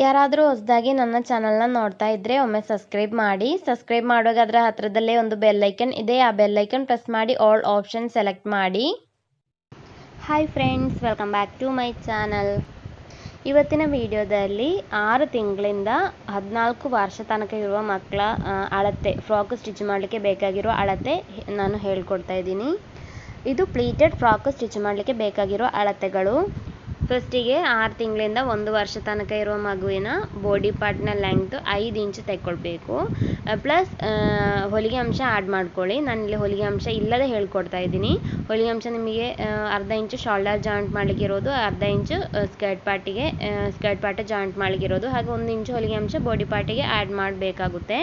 ಯಾರಾದರೂ ಹೊಸದಾಗಿ ನನ್ನ ಚಾನಲ್ನ ನೋಡ್ತಾ ಇದ್ದರೆ ಒಮ್ಮೆ ಸಬ್ಸ್ಕ್ರೈಬ್ ಮಾಡಿ. ಸಬ್ಸ್ಕ್ರೈಬ್ ಮಾಡುವಾಗ ಅದರ ಹತ್ತಿರದಲ್ಲೇ ಒಂದು ಬೆಲ್ ಐಕನ್ ಇದೆ, ಆ ಬೆಲ್ ಐಕನ್ ಪ್ರೆಸ್ ಮಾಡಿ ಆಲ್ ಆಪ್ಷನ್ ಸೆಲೆಕ್ಟ್ ಮಾಡಿ. Hi friends, welcome back to my channel. ಇವತ್ತಿನ ವಿಡಿಯೋದಲ್ಲಿ 6 ತಿಂಗಳಿಂದ 14 ವರ್ಷ ತನಕ ಇರುವ ಮಕ್ಕಳ ಅಳತೆ ಫ್ರಾಕ್ ಸ್ಟಿಚ್ ಮಾಡಲಿಕ್ಕೆ ಬೇಕಾಗಿರೋ ಅಳತೆ ನಾನು ಹೇಳ್ಕೊಡ್ತಾ ಇದ್ದೀನಿ. ಇದು ಪ್ಲೀಟೆಡ್ ಫ್ರಾಕ್ ಸ್ಟಿಚ್ ಮಾಡಲಿಕ್ಕೆ ಬೇಕಾಗಿರೋ ಅಳತೆಗಳು. ಫಸ್ಟಿಗೆ 6 ತಿಂಗಳಿಂದ 1 ವರ್ಷ ತನಕ ಇರುವ ಮಗುವಿನ ಬಾಡಿ ಪಾರ್ಟ್ನ ಲೆಂತ್ 5 ಇಂಚ್ ತೆಕ್ಕೊಳ್ಬೇಕು. ಪ್ಲಸ್ ಹೊಲಿಗೆ ಅಂಶ ಆ್ಯಡ್ ಮಾಡ್ಕೊಳ್ಳಿ. ನಾನಿಲ್ಲಿ ಹೊಲಿಗೆ ಅಂಶ ಇಲ್ಲದೆ ಹೇಳ್ಕೊಡ್ತಾ ಇದ್ದೀನಿ. ಹೊಲಿಗೆ ಅಂಶ ನಿಮಗೆ ಅರ್ಧ ಇಂಚು ಶೋಲ್ಡರ್ ಜಾಯಿಂಟ್ ಮಾಡಲಿಕ್ಕೆ ಇರೋದು, ಅರ್ಧ ಇಂಚು ಸ್ಕರ್ಟ್ ಪಾರ್ಟ್ ಜಾಯಿಂಟ್ ಮಾಡಲಿಕ್ಕೆ ಇರೋದು, ಹಾಗೆ 1 ಇಂಚು ಹೊಲಿಗೆ ಅಂಶ ಬಾಡಿ ಪಾರ್ಟಿಗೆ ಆ್ಯಡ್ ಮಾಡಬೇಕಾಗುತ್ತೆ.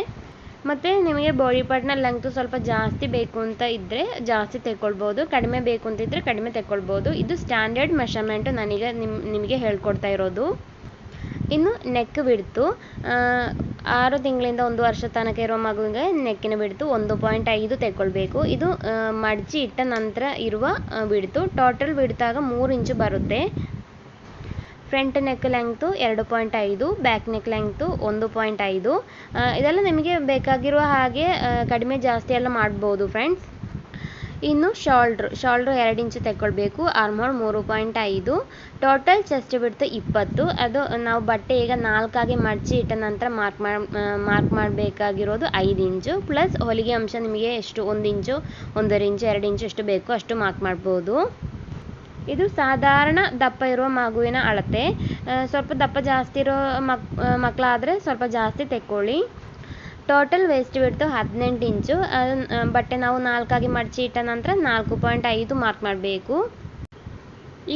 ಮತ್ತು ನಿಮಗೆ ಬಾಡಿ ಪಾರ್ಟ್ನ ಲೆಂಗ್ತು ಸ್ವಲ್ಪ ಜಾಸ್ತಿ ಬೇಕು ಅಂತ ಇದ್ದರೆ ಜಾಸ್ತಿ ತೆಕ್ಕೊಳ್ಬೋದು, ಕಡಿಮೆ ಬೇಕು ಅಂತಿದ್ದರೆ ಕಡಿಮೆ ತೆಕ್ಕೊಳ್ಬೋದು. ಇದು ಸ್ಟ್ಯಾಂಡರ್ಡ್ ಮೆಷರ್ಮೆಂಟು ನಾನೀಗ ನಿಮಗೆ ಹೇಳ್ಕೊಡ್ತಾ ಇರೋದು. ಇನ್ನು ನೆಕ್ ಬಿಡ್ತು 6 ತಿಂಗಳಿಂದ 1 ವರ್ಷ ತನಕ ಇರೋ ಮಗುವಿಗೆ ನೆಕ್ಕಿನ ಬಿಡ್ತು 1.5 ತೆಕ್ಕೊಳ್ಬೇಕು. ಇದು ಮಡಚಿ ಇಟ್ಟ ನಂತರ ಇರುವ ಬಿಡ್ತು. ಟೋಟಲ್ ಬಿಡ್ತಾಗ 3 ಇಂಚು ಬರುತ್ತೆ. Front neck length 2.5, back neck length 1.5. ಇದೆಲ್ಲ ನಿಮಗೆ ಬೇಕಾಗಿರುವ ಹಾಗೆ ಕಡಿಮೆ ಜಾಸ್ತಿ ಎಲ್ಲ ಮಾಡ್ಬೋದು ಫ್ರೆಂಡ್ಸ್. ಇನ್ನು ಶೋಲ್ಡ್ರು 2 ಇಂಚು ತೆಕ್ಕೊಳ್ಬೇಕು. ಆರ್ಮೋಲ್ 3.5. ಟೋಟಲ್ ಚೆಸ್ಟ್ ಬಿಡ್ತು 20. ಅದು ನಾವು ಬಟ್ಟೆ ಈಗ 4 ಆಗಿ ಮಡಚಿ ಇಟ್ಟ ನಂತರ ಮಾರ್ಕ್ ಮಾಡಬೇಕಾಗಿರೋದು 5 ಇಂಚು. ಪ್ಲಸ್ ಹೊಲಿಗೆ ಅಂಶ ನಿಮಗೆ ಎಷ್ಟು 1 ಇಂಚು, 1.5 ಇಂಚು, 2 ಇಂಚು ಎಷ್ಟು ಬೇಕೋ ಅಷ್ಟು ಮಾರ್ಕ್ ಮಾಡ್ಬೋದು. ಇದು ಸಾಧಾರಣ ದಪ್ಪ ಇರುವ ಮಗುವಿನ ಅಳತೆ. ಸ್ವಲ್ಪ ದಪ್ಪ ಜಾಸ್ತಿ ಇರೋ ಮಕ್ಕಳಾದರೆ ಸ್ವಲ್ಪ ಜಾಸ್ತಿ ತೆಕ್ಕೊಳ್ಳಿ. ಟೋಟಲ್ ವೇಸ್ಟ್ ಬಿಡ್ತು 18 ಇಂಚು. ಬಟ್ಟೆ ನಾವು 4 ಆಗಿ ಮಡಚಿ ಇಟ್ಟ ನಂತರ 4.5 ಮಾರ್ಕ್ ಮಾಡಬೇಕು.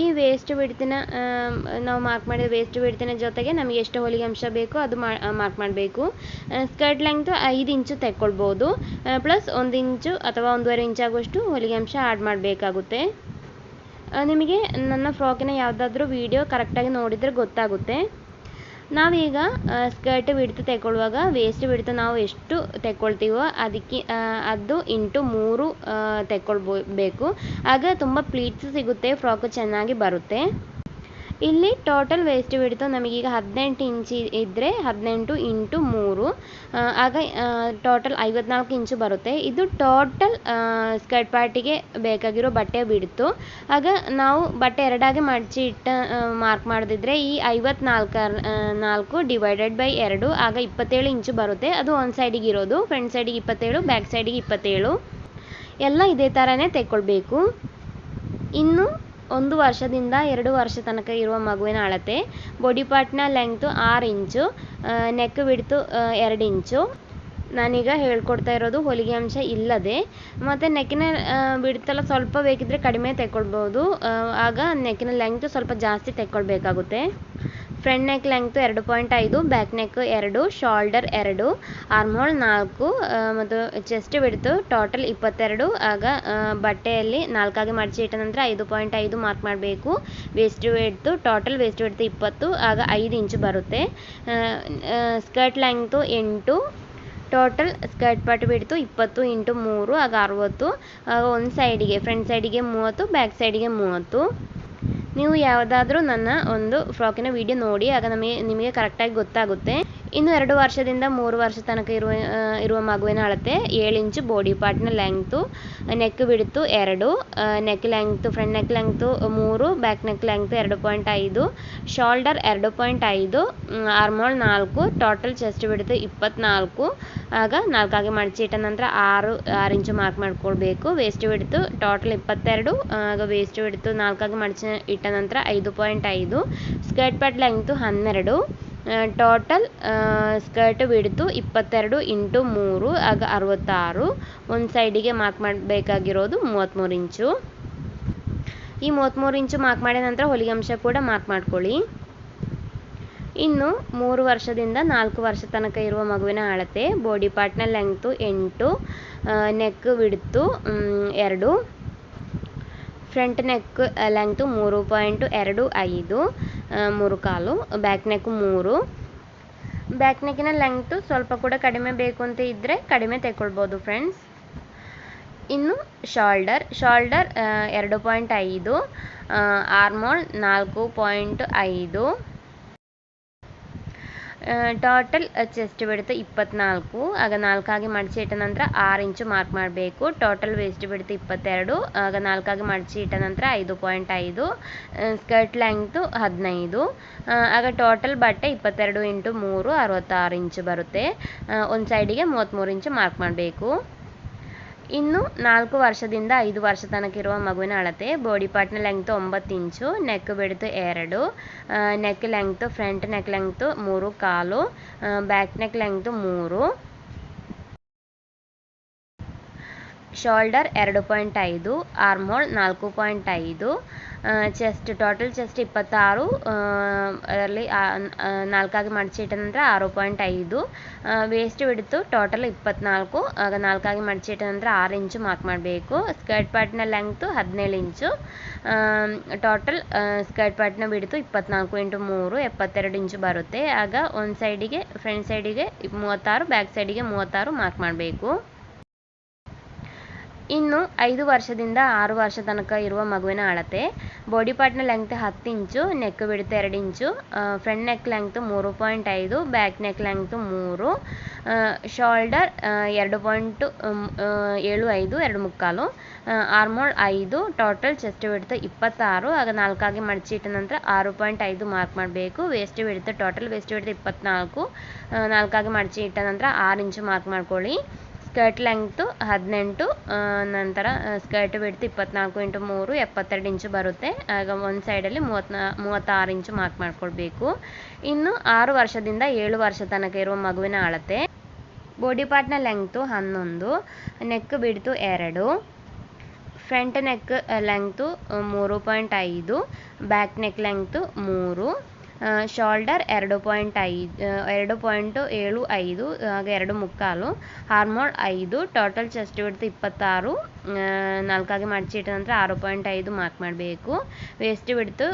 ಈ ವೇಸ್ಟ್ ಬಿಡ್ತಿನ ನಾವು ಮಾರ್ಕ್ ಮಾಡಿದ ವೇಸ್ಟ್ ಬಿಡ್ತಿನ ಜೊತೆಗೆ ನಮಗೆ ಎಷ್ಟು ಹೊಲಿಗೆ ಅಂಶ ಬೇಕೋ ಅದು ಮಾರ್ಕ್ ಮಾಡಬೇಕು. ಸ್ಕರ್ಟ್ ಲೆಂಗ್ತು 5 ಇಂಚು ತೆಕ್ಕೊಳ್ಬೋದು. ಪ್ಲಸ್ 1 ಇಂಚು ಅಥವಾ 1.5 ಇಂಚ್ ಆಗುವಷ್ಟು ಹೊಲಿಗೆ ಅಂಶ ಆ್ಯಡ್ ಮಾಡಬೇಕಾಗುತ್ತೆ. ನಿಮಗೆ ನನ್ನ ಫ್ರಾಕಿನ ಯಾವುದಾದ್ರೂ ವಿಡಿಯೋ ಕರೆಕ್ಟಾಗಿ ನೋಡಿದರೆ ಗೊತ್ತಾಗುತ್ತೆ. ನಾವೀಗ ಸ್ಕರ್ಟ್ ಬಿಡ್ತು ತೆಕ್ಕೊಳ್ಳುವಾಗ ವೇಸ್ಟ್ ಬಿಡ್ತು ನಾವು ಎಷ್ಟು ತೆಕ್ಕೊಳ್ತೀವೋ ಅದು ಇಂಟು 3 ತೆಕ್ಕೊಳ್ಬೇಕು. ಆಗ ತುಂಬ ಪ್ಲೀಟ್ಸ್ ಸಿಗುತ್ತೆ, ಫ್ರಾಕು ಚೆನ್ನಾಗಿ ಬರುತ್ತೆ. ಇಲ್ಲಿ ಟೋಟಲ್ ವೇಸ್ಟ್ ಬಿಡ್ತು ನಮಗೀಗ 18 ಇಂಚ್ ಇದ್ದರೆ 18 ಇಂಟು 3 ಆಗ ಟೋಟಲ್ 54 ಇಂಚು ಬರುತ್ತೆ. ಇದು ಟೋಟಲ್ ಸ್ಕರ್ಟ್ ಪಾರ್ಟಿಗೆ ಬೇಕಾಗಿರೋ ಬಟ್ಟೆ ಬಿಡ್ತು. ಆಗ ನಾವು ಬಟ್ಟೆ 2 ಆಗಿ ಮಡಚಿ ಮಾರ್ಕ್ ಮಾಡಿದ್ರೆ ಈ 54 ಡಿವೈಡೆಡ್ ಬೈ 2 ಆಗ 27 ಇಂಚು ಬರುತ್ತೆ. ಅದು ಒಂದು ಸೈಡಿಗೆ ಇರೋದು, ಫ್ರಂಟ್ ಸೈಡಿಗೆ 27, ಬ್ಯಾಕ್ ಸೈಡಿಗೆ 27. ಎಲ್ಲ ಇದೇ ಥರನೇ ತೆಕ್ಕೊಳ್ಬೇಕು. ಇನ್ನು 1 ವರ್ಷದಿಂದ 2 ವರ್ಷ ತನಕ ಇರುವ ಮಗುವಿನ ಅಳತೆ ಬಾಡಿ ಪಾರ್ಟ್ನ ಲೆಂಗ್ತು 6 ಇಂಚು, ನೆಕ್ ಬಿಡ್ತು 2 ಇಂಚು. ನಾನೀಗ ಹೇಳ್ಕೊಡ್ತಾ ಇರೋದು ಹೊಲಿಗೆ ಅಂಶ ಇಲ್ಲದೆ. ಮತ್ತು ನೆಕ್ಕಿನ ಬಿಡ್ತೆಲ್ಲ ಸ್ವಲ್ಪ ಬೇಕಿದ್ದರೆ ಕಡಿಮೆ ತೆಕ್ಕೊಳ್ಬೋದು, ಆಗ ನೆಕ್ಕಿನ ಲೆಂಗ್ತು ಸ್ವಲ್ಪ ಜಾಸ್ತಿ ತೆಕ್ಕೊಳ್ಬೇಕಾಗುತ್ತೆ. Front neck length 2.5, back neck 2, shoulder 2, armhole 4 ಮತ್ತು ಚೆಸ್ಟ್ ಬಿಡ್ತು ಟೋಟಲ್ 22. ಆಗ ಬಟ್ಟೆಯಲ್ಲಿ 4 ಆಗಿ ಮಡಚಿ ಇಟ್ಟ ನಂತರ 5.5 ಮಾರ್ಕ್ ಮಾಡಬೇಕು. ವೇಸ್ಟ್ ಬಿಡ್ತು ಟೋಟಲ್ ವೇಸ್ಟ್ ಬಿಡ್ತು 20, ಆಗ 5 ಇಂಚು ಬರುತ್ತೆ. Skirt length 8, total skirt part ಬಿಡ್ತು 20 ಇಂಟು 3 ಆಗ 60. ಆಗ ಒಂದು ಸೈಡಿಗೆ ಫ್ರಂಟ್ ಸೈಡಿಗೆ 30, ಬ್ಯಾಕ್ ಸೈಡಿಗೆ 30. ನೀವು ಯಾವುದಾದ್ರೂ ನನ್ನ ಒಂದು ಫ್ರಾಕಿನ ವಿಡಿಯೋ ನೋಡಿ, ಆಗ ನಿಮಗೆ ಕರೆಕ್ಟಾಗಿ ಗೊತ್ತಾಗುತ್ತೆ. ಇನ್ನು 2 ವರ್ಷದಿಂದ 3 ವರ್ಷ ತನಕ ಇರುವ ಮಗುವಿನ ಅಳತೆ 7 ಇಂಚು ಬಾಡಿ ಪಾರ್ಟ್ನ ಲೆಂಗ್ತು. ನೆಕ್ ಬಿಡ್ತು 2, neck length front neck length 3, back neck length 2.5, shoulder 2.5, armhole 4, total chest ಬಿಡ್ತು 24. ಆಗ 4 ಆಗಿ ಮಡಚಿ ಇಟ್ಟ ನಂತರ 6 ಇಂಚು ಮಾರ್ಕ್ ಮಾಡ್ಕೊಳ್ಬೇಕು. ವೇಸ್ಟ್ ಬಿಡ್ತು ಟೋಟಲ್ 22, ಆಗ ವೇಸ್ಟ್ ಬಿಡ್ತು 4 ಆಗಿ ಮಡಚಿ ಇಟ್ಟ ನಂತರ 5.5. Skirt part length 12, total skirt ಬಿಡ್ತು 22 ಇಂಟು 3 ಆಗ 66. ಒಂದು ಸೈಡಿಗೆ ಮಾರ್ಕ್ ಮಾಡಬೇಕಾಗಿರೋದು 33 ಇಂಚು. ಈ 33 ಇಂಚು ಮಾರ್ಕ್ ಮಾಡಿದ ನಂತರ ಹೊಲಿಗೆ ಅಂಶ ಕೂಡ ಮಾರ್ಕ್ ಮಾಡ್ಕೊಳ್ಳಿ. ಇನ್ನು 3 ವರ್ಷದಿಂದ 4 ವರ್ಷ ತನಕ ಇರುವ ಮಗುವಿನ ಅಳತೆ ಬಾಡಿ ಪಾರ್ಟ್ನ ಲೆಂಗ್ತು 8, ನೆಕ್ ಬಿಡ್ತು 2, front neck length 3.25, 3/4, back neck 3. Back ನೆಕ್ಕಿನ ಲೆಂಗ್ತು ಸ್ವಲ್ಪ ಕೂಡ ಕಡಿಮೆ ಬೇಕು ಅಂತ ಇದ್ದರೆ ಕಡಿಮೆ ತೆಕ್ಕೊಳ್ಬೋದು ಫ್ರೆಂಡ್ಸ್. ಇನ್ನು ಶೋಲ್ಡರ್ 2.5, ಆರ್ಮೋಲ್ 4.5, ಟೋಟಲ್ ಚೆಸ್ಟ್ ಬಿಡ್ತು 24, ಆಗ 4 ಆಗಿ ಮಡಚಿ ಇಟ್ಟ ನಂತರ 6 ಇಂಚು ಮಾರ್ಕ್ ಮಾಡಬೇಕು. ಟೋಟಲ್ ವೇಸ್ಟ್ ಬಿಡ್ತು 22, ಆಗ 4 ಆಗಿ ಮಡಚಿ ಇಟ್ಟ ನಂತರ 5.5, ಸ್ಕರ್ಟ್ ಲೆಂಗ್ತು 15, ಆಗ ಟೋಟಲ್ ಬಟ್ಟೆ 22 × 3 66 ಇಂಚು ಬರುತ್ತೆ. ಒಂದು ಸೈಡಿಗೆ 33 ಇಂಚು ಮಾರ್ಕ್ ಮಾಡಬೇಕು. ಇನ್ನು 4 ವರ್ಷದಿಂದ 5 ವರ್ಷ ತನಕ ಇರುವ ಮಗುವಿನ ಅಳತೆ. ಬಾಡಿ ಪಾರ್ಟ್ನ ಲೆಂಗ್ತು 9 ಇಂಚು, ನೆಕ್ ಬಿಡ್ತು 2, neck length front neck length 3.25, back neck length 3, shoulder 2.5, armhole 4.5, chest total chest 26, ಅದರಲ್ಲಿ 4 ಆಗಿ ಮಡಚಿ ಇಟ್ಟ ನಂತರ 6.5, ವೇಸ್ಟ್ ಬಿಡ್ತು ಟೋಟಲ್ 24, ಆಗ 4 ಆಗಿ ಮಡಚಿ ಇಟ್ಟ ನಂತರ 6 ಇಂಚು ಮಾರ್ಕ್ ಮಾಡಬೇಕು. ಸ್ಕರ್ಟ್ ಪಾರ್ಟ್ನ ಲೆಂಗ್ತು 17 ಇಂಚು, ಟೋಟಲ್ ಸ್ಕರ್ಟ್ ಪಾರ್ಟ್ನ ಬಿಡ್ತು 24 × 3 72 ಇಂಚು ಬರುತ್ತೆ. ಆಗ ಒಂದು ಸೈಡಿಗೆ ಫ್ರಂಟ್ ಸೈಡಿಗೆ 36, ಬ್ಯಾಕ್ ಸೈಡಿಗೆ 36 ಮಾರ್ಕ್ ಮಾಡಬೇಕು. ಇನ್ನು 5 ವರ್ಷದಿಂದ 6 ವರ್ಷ ತನಕ ಇರುವ ಮಗುವಿನ ಅಳತೆ. ಬಾಡಿ ಪಾರ್ಟ್ನ ಲೆಂಗ್ತ್ 10 ಇಂಚು, ನೆಕ್ ಬಿಡ್ತು 2 ಇಂಚು, front neck length 3.5, back neck length 3, shoulder 2.75 2.75, armhole 5, total chest ಬಿಡ್ತು 26, ಆಗ 4 ಆಗಿ ಮಡಚಿ ಇಟ್ಟ ನಂತರ 6.5 ಮಾರ್ಕ್ ಮಾಡಬೇಕು. ವೇಸ್ಟ್ ಬಿಡ್ತು ಟೋಟಲ್ ವೇಸ್ಟ್ ಬಿಡ್ತು 24, 4 ಆಗಿ ಮಡಚಿ ಇಟ್ಟ ನಂತರ 6 ಇಂಚು ಮಾರ್ಕ್ ಮಾಡ್ಕೊಳ್ಳಿ. ಸ್ಕರ್ಟ್ ಲೆಂಗ್ತು 18, ನಂತರ ಸ್ಕರ್ಟ್ ಬಿಡ್ತು 24 × 3 72 ಇಂಚು ಬರುತ್ತೆ. ಆಗ ಒಂದು ಸೈಡಲ್ಲಿ 36 ಇಂಚು ಮಾರ್ಕ್ ಮಾಡ್ಕೊಳ್ಬೇಕು. ಇನ್ನು 6 ವರ್ಷದಿಂದ 7 ವರ್ಷ ತನಕ ಇರುವ ಮಗುವಿನ ಅಳತೆ. ಬಾಡಿ ಪಾರ್ಟ್ನ ಲೆಂಗ್ತು 11, ನೆಕ್ ಬಿಡ್ತು 2, front neck length 3.5, back neck length 3, shoulder 2.75, ಆಗ 2.25, ಆರ್ಮೋಲ್ 5, ಟೋಟಲ್ ಚೆಸ್ಟ್ ಬಿಡ್ತು 26, 4 ಆಗಿ ಮಡಚಿ ಇಟ್ಟ ನಂತರ 6.5 ಮಾರ್ಕ್ ಮಾಡಬೇಕು. ವೇಸ್ಟ್ ಬಿಡ್ತು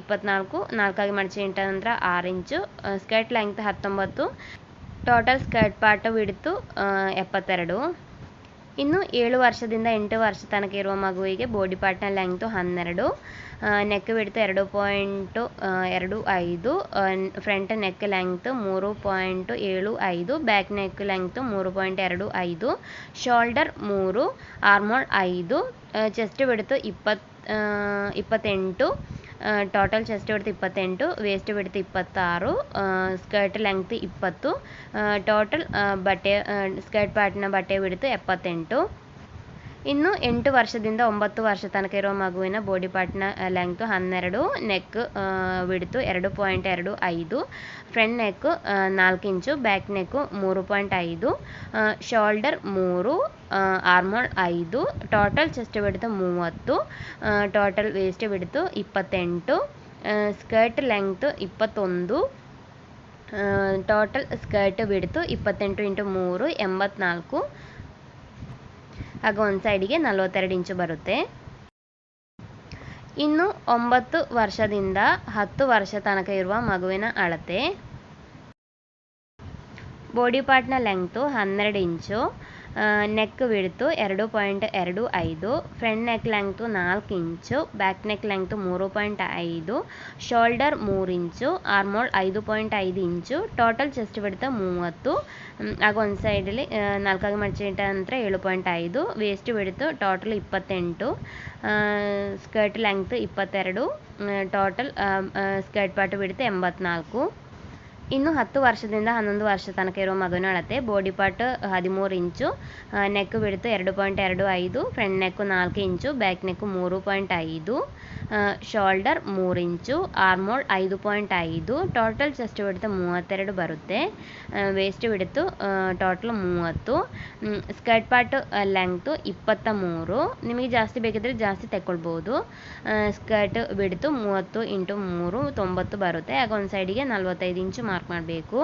24, 4 ಆಗಿ ಮಡಚಿ ಇಟ್ಟ ನಂತರ 6 ಇಂಚು, skirt length 19, total skirt part ಬಿಡ್ತು 72. ಇನ್ನು 7 ವರ್ಷದಿಂದ 8 ವರ್ಷ ತನಕ ಇರುವ ಮಗುವಿಗೆ ಬಾಡಿ ಪಾರ್ಟ್ನ ಲೆಂಗ್ತು 12, ನೆಕ್ ಬಿಡ್ತು 2.25, front neck length 3.75, back neck length 3.25, shoulder 3, armhole 5, chest ಬಿಡ್ತು 28, ಟೋಟಲ್ ಚೆಸ್ಟ್ ಬಿಡ್ತು 28, ವೇಸ್ಟ್ ಬಿಡ್ತು 26, ಸ್ಕರ್ಟ್ ಲೆಂಗ್ತ್ 20, ಟೋಟಲ್ ಬಟ್ಟೆ ಸ್ಕರ್ಟ್ ಪಾರ್ಟ್ನ ಬಟ್ಟೆ ಬಿಡ್ತು 78. ಇನ್ನು 8 ವರ್ಷದಿಂದ 9 ವರ್ಷ ತನಕ ಇರುವ ಮಗುವಿನ ಬಾಡಿ ಪಾರ್ಟ್ನ ಲೆಂಗ್ತು 12, ನೆಕ್ ಬಿಡ್ತು 2.25, ಫ್ರಂಟ್ ನೆಕ್ 4 ಇಂಚು, back neck 3.5, shoulder 3, armhole 5, total chest ಬಿಡ್ತು 30, ಟೋಟಲ್ ವೇಸ್ಟ್ ಬಿಡ್ತು 28, ಸ್ಕರ್ಟ್ ಲೆಂಗ್ತ್ 21, ಟೋಟಲ್ ಸ್ಕರ್ಟ್ ಬಿಡ್ತು 28 × 3 84, ಆಗ ಒಂದು ಸೈಡಿಗೆ 42 ಇಂಚು ಬರುತ್ತೆ. ಇನ್ನು 9 ವರ್ಷದಿಂದ 10 ವರ್ಷ ತನಕ ಇರುವ ಮಗುವಿನ ಅಳತೆ. ಬಾಡಿ ಪಾರ್ಟ್ನ ಲೆಂಗ್ತು 12 ಇಂಚು, ನೆಕ್ ಬಿಡ್ತು 2.25, ಫ್ರಂಟ್ ನೆಕ್ ಲೆಂಗ್ತು 4 ಇಂಚು, ಬ್ಯಾಕ್ ನೆಕ್ ಲೆಂಗ್ತು 3.5, ಶೋಲ್ಡರ್ 3 ಇಂಚು, ಆರ್ಮೋಲ್ 5.5 ಇಂಚು, ಟೋಟಲ್ ಚೆಸ್ಟ್ ಬಿಡ್ತು 30, ಆಗ ಒಂದು ಸೈಡಲ್ಲಿ 4 ಆಗಿ ಮಡಚಿ ಇಟ್ಟ ನಂತರ 7.5, ವೇಸ್ಟ್ ಬಿಡ್ತು total 28, skirt length 22, total skirt part ಬಿಡ್ತು 84. ಇನ್ನು 10 ವರ್ಷದಿಂದ 11 ವರ್ಷ ತನಕ ಇರುವ ಮಗುವಿನ ಅಳತೆ. ಬಾಡಿ ಪಾರ್ಟ್ 13 ಇಂಚು, ನೆಕ್ ಬಿಡ್ತು 2.25, ಫ್ರಂಟ್ ನೆಕ್ 4 ಇಂಚು, ಬ್ಯಾಕ್ ನೆಕ್ 3.5, ಶೋಲ್ಡರ್ 3 ಇಂಚು, ಆರ್ಮೋಲ್ 5.5, ಟೋಟಲ್ ಚೆಸ್ಟ್ ಬಿಡ್ತು 32 ಬರುತ್ತೆ. ವೇಸ್ಟ್ ಬಿಡ್ತು ಟೋಟಲ್ 30, ಸ್ಕರ್ಟ್ ಪಾರ್ಟ್ ಲೆಂಗ್ತು 23, ನಿಮಗೆ ಜಾಸ್ತಿ ಬೇಕಿದ್ರೆ ಜಾಸ್ತಿ ತೆಕ್ಕೊಳ್ಬೋದು. ಸ್ಕರ್ಟ್ ಬಿಡ್ತು 30 × 3 90 ಬರುತ್ತೆ. ಆಗ ಒಂದು ಸೈಡಿಗೆ 45 ಇಂಚು ಮಾರ್ಕ್ ಮಾಡಬೇಕು.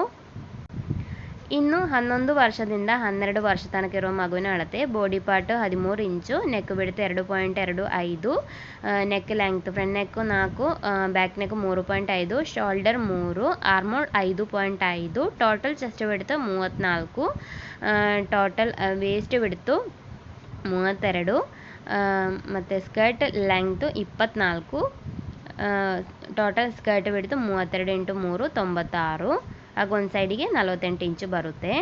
ಇನ್ನು 11 ವರ್ಷದಿಂದ 12 ವರ್ಷ ತನಕ ಇರುವ ಮಗುವಿನ ಅಳತೆ. ಬಾಡಿ ಪಾರ್ಟ್ 13 ಇಂಚು, ನೆಕ್ ಬಿಡ್ತು 2.25, neck length front neck 4, back neck 3.5, shoulder 3, armhole 5.5, total chest ಬಿಡ್ತು 34, ಟೋಟಲ್ ವೇಸ್ಟ್ ಬಿಡ್ತು 32, ಮತ್ತು ಸ್ಕರ್ಟ್ ಲೆಂಗ್ತು 24, ಟೋಟಲ್ ಸ್ಕರ್ಟ್ ಬಿಡ್ತು 32 × 3 96, ಆಗ ಒಂದು ಸೈಡಿಗೆ 48 ಇಂಚು ಬರುತ್ತೆ.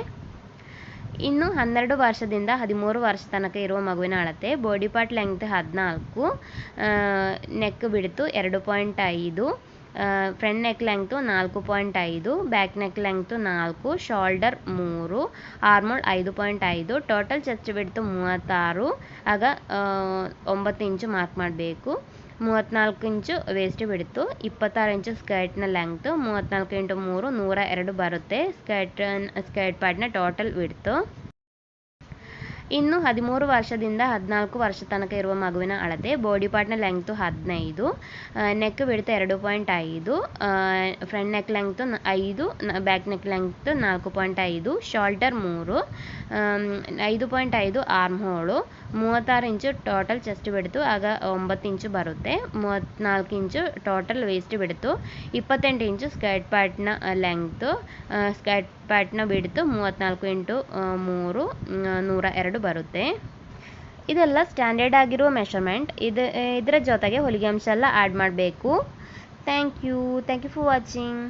ಇನ್ನು 12 ವರ್ಷದಿಂದ 13 ವರ್ಷ ತನಕ ಇರುವ ಮಗುವಿನ ಅಳತೆ ಬಾಡಿ ಪಾರ್ಟ್ ಲೆಂಗ್ತ್ 14, ನೆಕ್ ಬಿಡ್ತು 2.5, front neck length 4.5, back neck length 4, shoulder 3, armhole 5.5, total chest ಬಿಡ್ತು 36, ಆಗ 9 ಇಂಚು ಮಾರ್ಕ್ ಮಾಡಬೇಕು. 34 ಇಂಚು ವೇಸ್ಟ್ ಬಿಡ್ತು, 26 ಇಂಚು ಸ್ಕರ್ಟ್ನ ಲೆಂಗ್ತು, 34 × 3 102 ಬರುತ್ತೆ ಸ್ಕರ್ಟ್ ಪಾರ್ಟ್ನ ಟೋಟಲ್ ಬಿಡ್ತು. ಇನ್ನು 13 ವರ್ಷದಿಂದ 14 ವರ್ಷ ತನಕ ಇರುವ ಮಗುವಿನ ಅಳತೆ ಬಾಡಿ ಪಾರ್ಟ್ನ ಲೆಂಗ್ತು 15, ನೆಕ್ ಬಿಡ್ತು 2.5, front neck length 5, back neck length 4.5, shoulder 3, 5.5 arm ಹೋಳು, 36 ಇಂಚು ಟೋಟಲ್ ಚೆಸ್ಟ್ ಬಿಡ್ತು, ಆಗ 9 ಇಂಚು ಬರುತ್ತೆ. 34 ಇಂಚು ಟೋಟಲ್ ವೇಸ್ಟ್ ಬಿಡ್ತು, 28 ಇಂಚು ಸ್ಕರ್ಟ್ ಪಾರ್ಟ್ನ ಲೆಂಗ್ತು, ಸ್ಕರ್ಟ್ ಪಾರ್ಟ್ನ ಬಿಡ್ತು 34 × 3 102 ಬರುತ್ತೆ. ಇದೆಲ್ಲ ಸ್ಟ್ಯಾಂಡರ್ಡ್ ಆಗಿರುವ ಮೆಷರ್ಮೆಂಟ್. ಇದರ ಜೊತೆಗೆ ಹೊಲಿಗೆ ಅಂಶ ಎಲ್ಲ ಆ್ಯಡ್ ಮಾಡಬೇಕು. Thank you for watching.